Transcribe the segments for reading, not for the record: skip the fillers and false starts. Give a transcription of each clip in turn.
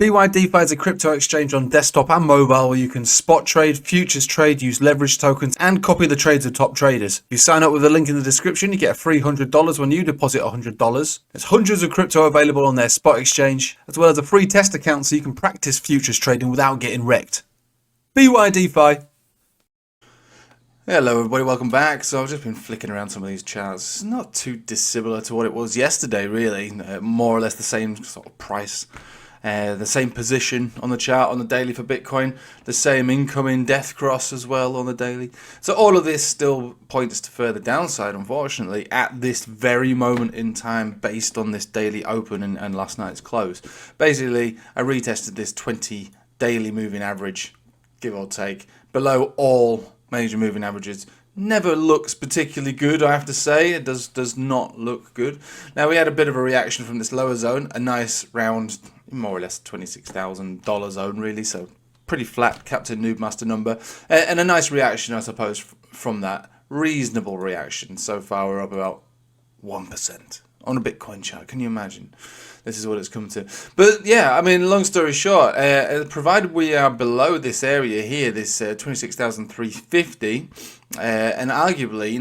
BYDFi is a crypto exchange on desktop and mobile where you can spot trade, futures trade, use leverage tokens, and copy the trades of top traders. If you sign up with the link in the description, you get a free $100 when you deposit $100. There's hundreds of crypto available on their spot exchange, as well as a free test account so you can practice futures trading without getting wrecked. BYDFi. Hello everybody, welcome back. So I've just been flicking around some of these charts. It's not too dissimilar to what it was yesterday really, more or less the same sort of price. The same position on the chart on the daily for Bitcoin, the same incoming death cross as well on the daily. So all of this still points to further downside, unfortunately, at this very moment in time based on this daily open and last night's close. Basically, I retested this 20 daily moving average, give or take, below all major moving averages. Never looks particularly good, I have to say. It does not look good. Now, we had a bit of a reaction from this lower zone, a nice round, more or less $26,000 zone, really, so pretty flat Captain Noob Master number, and a nice reaction, I suppose, from that. Reasonable reaction. So far, we're up about 1% on a Bitcoin chart. Can you imagine? This is what it's come to. But yeah, I mean, long story short, provided we are below this area here, this 26,350, and arguably,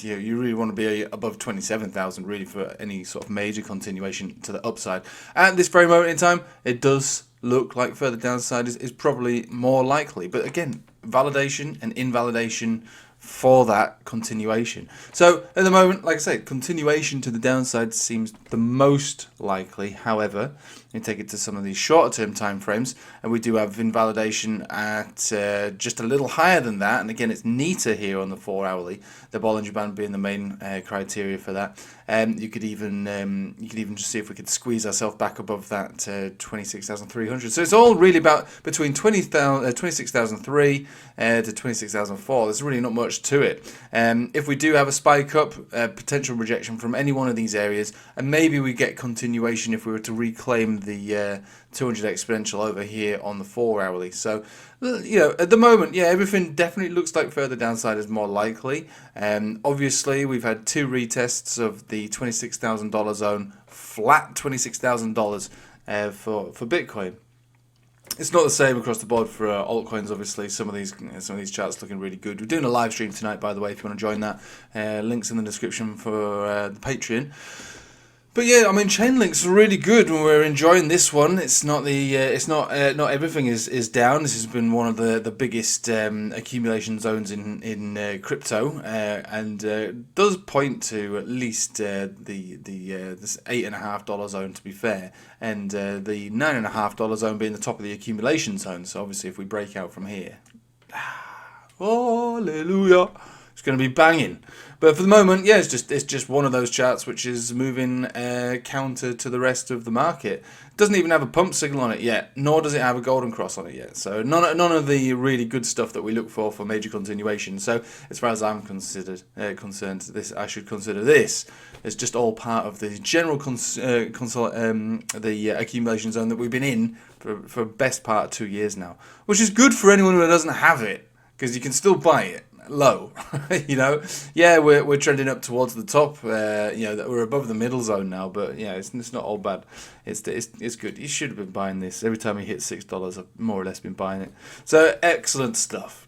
you really want to be above 27,000 really for any sort of major continuation to the upside. At this very moment in time, it does look like further downside is probably more likely. But again, validation and invalidation for that continuation. So at the moment, like I say, continuation to the downside seems the most likely. However, you take it to some of these shorter term time frames, and we do have invalidation at just a little higher than that. And again, it's neater here on the 4 hourly, the Bollinger Band being the main criteria for that. You could even just see if we could squeeze ourselves back above that 26,300. So it's all really about between 26,003 to 26,004. There's really not much to it. If we do have a spike up, potential rejection from any one of these areas, and maybe we get continuation if we were to reclaim the 200 exponential over here on the 4 hourly. So, at the moment, yeah, everything definitely looks like further downside is more likely. Obviously, we've had two retests of the $26,000 zone, flat $26,000 for Bitcoin. It's not the same across the board for altcoins. Obviously, some of these charts looking really good. We're doing a live stream tonight, by the way. If you want to join that, links in the description for the Patreon. But yeah, I mean, Chainlink's really good, and we're enjoying this one. It's not not everything is down. This has been one of the biggest accumulation zones in crypto, and does point to at least this $8.50 zone, to be fair, and the $9.50 zone being the top of the accumulation zone. So obviously, if we break out from here, hallelujah, it's going to be banging. But for the moment, yeah, it's just one of those charts which is moving counter to the rest of the market. It doesn't even have a pump signal on it yet, nor does it have a golden cross on it yet. So none of the really good stuff that we look for major continuation. So as far as I'm concerned, I should consider this as just all part of the general accumulation zone that we've been in for best part of 2 years now, which is good for anyone who doesn't have it, because you can still buy it low. Yeah, we're trending up towards the top. We're above the middle zone now, but yeah, it's not all bad. It's good. You should have been buying this every time you hit $6. I've more or less been buying it. So excellent stuff.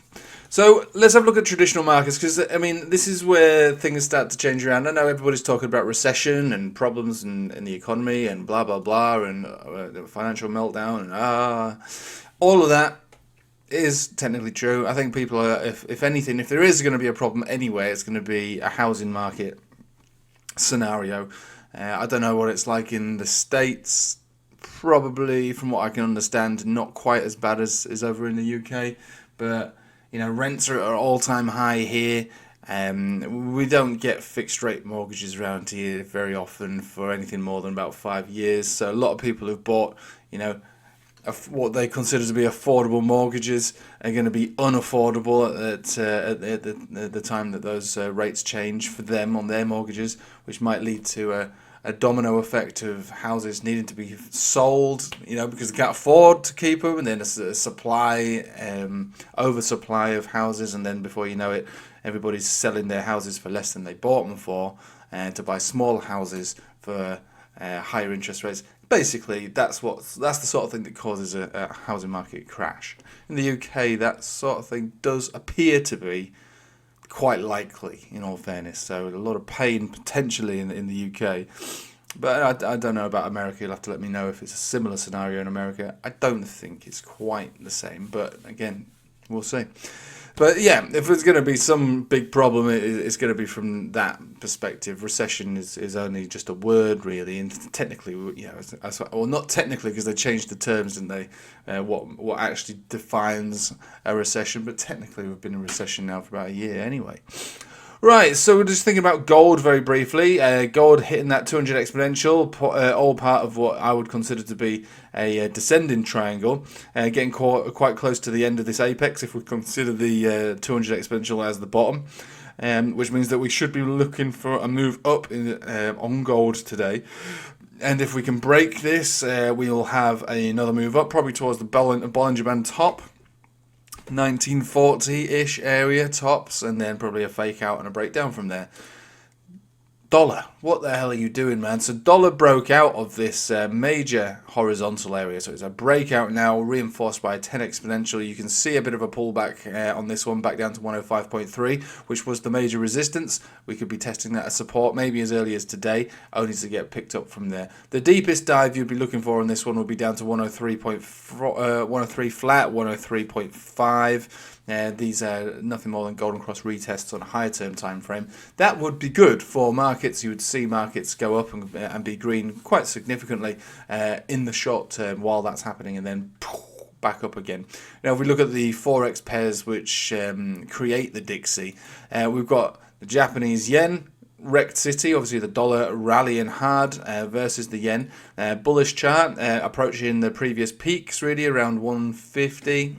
So let's have a look at traditional markets, because I mean, this is where things start to change around. I know everybody's talking about recession and problems in the economy and blah blah blah and financial meltdown and all of that is technically true. I think people are, if anything, if there is going to be a problem anyway, it's going to be a housing market scenario. I don't know what it's like in the States. Probably, from what I can understand, not quite as bad as over in the UK. But rents are at an all-time high here. We don't get fixed rate mortgages around here very often for anything more than about 5 years. So a lot of people who've bought, what they consider to be affordable mortgages are going to be unaffordable at the time that those rates change for them on their mortgages, which might lead to a domino effect of houses needing to be sold, because they can't afford to keep them, and then a oversupply of houses, and then before you know it, everybody's selling their houses for less than they bought them for, to buy small houses for higher interest rates. basically, that's the sort of thing that causes a housing market crash. In the UK, that sort of thing does appear to be quite likely, in all fairness. So a lot of pain potentially in the UK. But I don't know about America. You'll have to let me know if it's a similar scenario in America. I don't think it's quite the same, but again, we'll see. But yeah, if there's going to be some big problem, it's going to be from that perspective. Recession is only just a word, really, and technically, well, not technically because they changed the terms, didn't they? What actually defines a recession? But technically, we've been in recession now for about a year anyway. Right, so we're just thinking about gold very briefly. Gold hitting that 200 exponential, all part of what I would consider to be a descending triangle, getting quite close to the end of this apex if we consider the 200 exponential as the bottom, which means that we should be looking for a move up on gold today. And if we can break this, we will have another move up, probably towards the Bollinger Band top. 1940-ish area tops, and then probably a fake out and a breakdown from there. Dollar, what the hell are you doing, man? So dollar broke out of this major horizontal area, so it's a breakout now, reinforced by a 10 exponential. You can see a bit of a pullback on this one, back down to 105.3, which was the major resistance. We could be testing that as support maybe as early as today, only to get picked up from there. The deepest dive you'd be looking for on this one would be down to 103 flat, 103.5. These are nothing more than golden cross retests on a higher term time frame. That would be good for markets. You would see markets go up and be green quite significantly in the short term while that's happening, and then back up again. Now, if we look at the forex pairs which create the Dixie, we've got the Japanese yen, wrecked city, obviously the dollar rallying hard versus the yen. Bullish chart approaching the previous peaks, really around 150.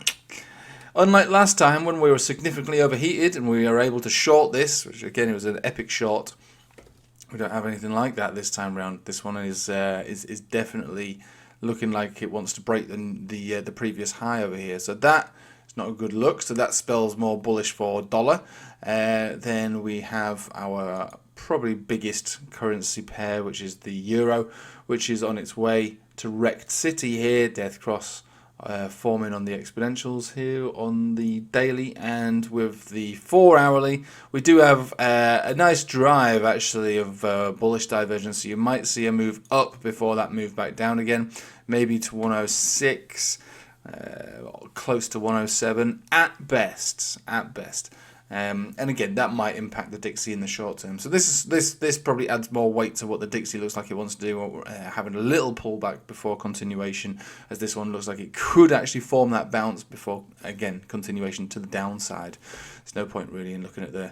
Unlike last time when we were significantly overheated and we were able to short this, which again it was an epic short, we don't have anything like that this time round. This one is definitely looking like it wants to break the previous high over here. So that is not a good look. So that spells more bullish for dollar. Then we have our probably biggest currency pair, which is the euro, which is on its way to wrecked city here, death cross. Forming on the exponentials here on the daily, and with the 4 hourly we do have a nice drive actually of bullish divergence. So you might see a move up before that move back down again, maybe to 106, close to 107 at best. And again, that might impact the Dixie in the short term. So this probably adds more weight to what the Dixie looks like it wants to do, having a little pullback before continuation, as this one looks like it could actually form that bounce before, again, continuation to the downside. There's no point really in looking at the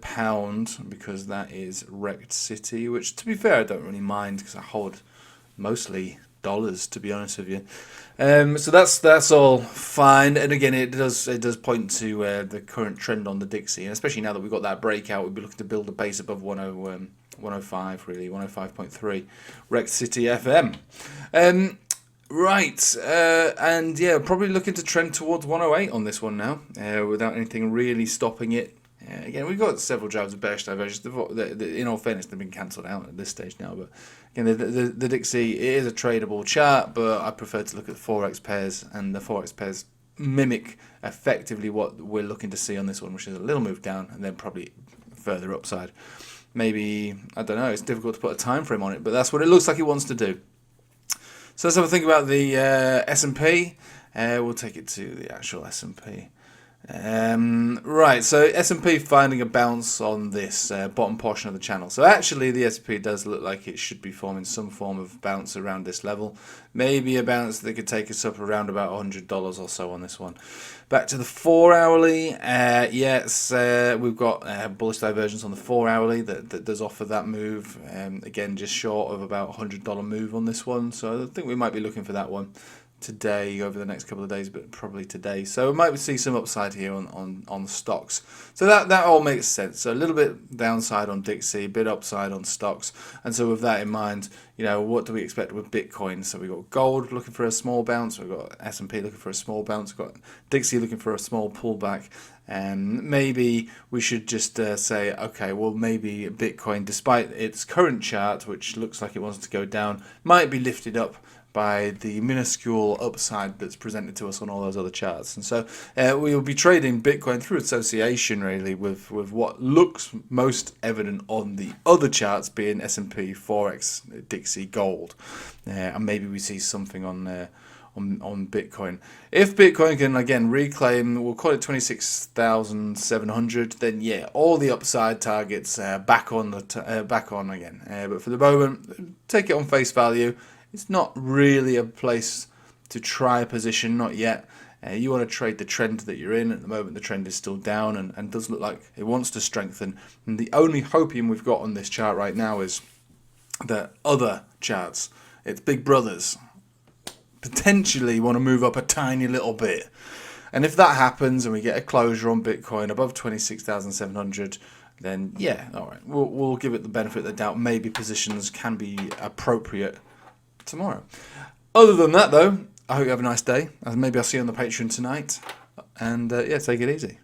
pound, because that is wrecked city, which to be fair I don't really mind because I hold mostly dollars, to be honest with you. So that's all fine, and again it does point to the current trend on the Dixie, and especially now that we've got that breakout, we'll be looking to build a base above 105 really, 105.3 wrecked city FM. Right, and yeah, probably looking to trend towards 108 on this one now, without anything really stopping it. Again, we've got several drives of bearish divergence. In all fairness, they've been cancelled out at this stage now. But again, the Dixie, it is a tradable chart, but I prefer to look at the forex pairs, and the forex pairs mimic effectively what we're looking to see on this one, which is a little move down and then probably further upside. Maybe, I don't know, it's difficult to put a time frame on it, but that's what it looks like it wants to do. So let's have a think about the S&P. We'll take it to the actual S&P. Right, so S&P finding a bounce on this bottom portion of the channel. So actually the S&P does look like it should be forming some form of bounce around this level. Maybe a bounce that could take us up around about $100 or so on this one. Back to the 4 hourly. Yes, we've got bullish divergence on the 4 hourly that does offer that move. Again, just short of about $100 move on this one. So I think we might be looking for that one today, over the next couple of days, but probably today. So we might see some upside here on stocks. So that all makes sense. So a little bit downside on Dixie, a bit upside on stocks. And so with that in mind, what do we expect with Bitcoin? So we've got gold looking for a small bounce. We've got S&P looking for a small bounce. We've got Dixie looking for a small pullback. And maybe we should just say, okay, well, maybe Bitcoin, despite its current chart, which looks like it wants to go down, might be lifted up by the minuscule upside that's presented to us on all those other charts. And so we will be trading Bitcoin through association, really, with what looks most evident on the other charts, being S&P, Forex, Dixie, gold. And maybe we see something on Bitcoin. If Bitcoin can again reclaim, we'll call it 26,700, then yeah, all the upside targets back on again. But for the moment, take it on face value. It's not really a place to try a position, not yet. You want to trade the trend that you're in. At the moment, the trend is still down and does look like it wants to strengthen. And the only hopium we've got on this chart right now is that other charts, its big brothers, potentially want to move up a tiny little bit. And if that happens and we get a closure on Bitcoin above 26,700, then yeah, all right, we'll give it the benefit of the doubt. Maybe positions can be appropriate tomorrow. Other than that, though, I hope you have a nice day. Maybe I'll see you on the Patreon tonight. And yeah, take it easy.